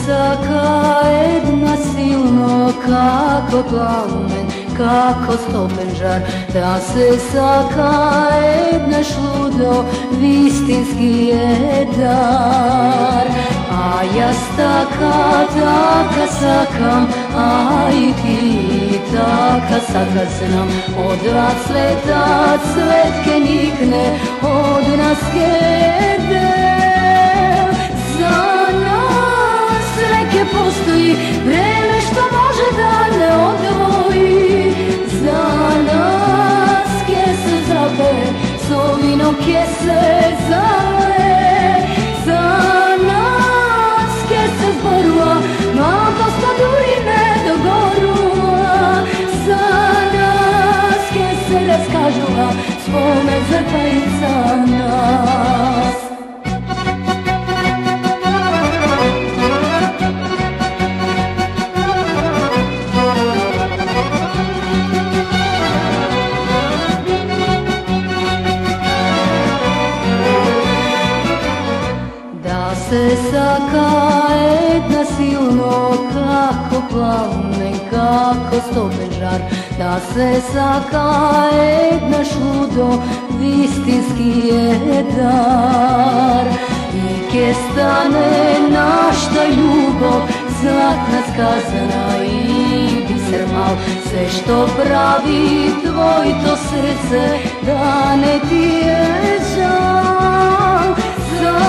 saka jedna silno kako plamen, kako stopen žar, da se saka jedna šludo, vistinski je dar. A ja staka taka sakam, a i ti taka saka znam. Od sveta cvetke nikne, od nas kede. Za nas neke postoji vreme što može da ne odvoji. Za nas kese zabe, sovino kese zale. Za nas kese zborua, ma dosta durine do gorua. Za nas kese raskažua, spomen zrpajica nas. Se saka jedna silno kako plamen, kako stopen žar, da se saka jedna šludo, vistinski je dar. I kje stane našta ljubav, zlatna skazana i biser mal, sve što pravi tvoj to srce, da ne ti je žal. Za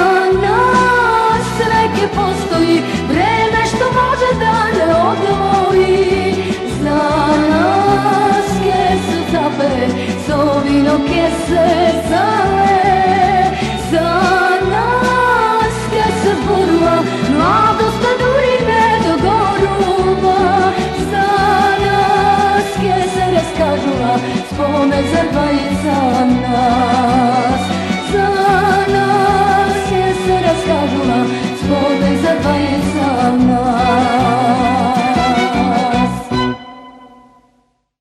nas neke postoji vreme što može da ne odvoji. Za nas kese zape, sovino kese zape.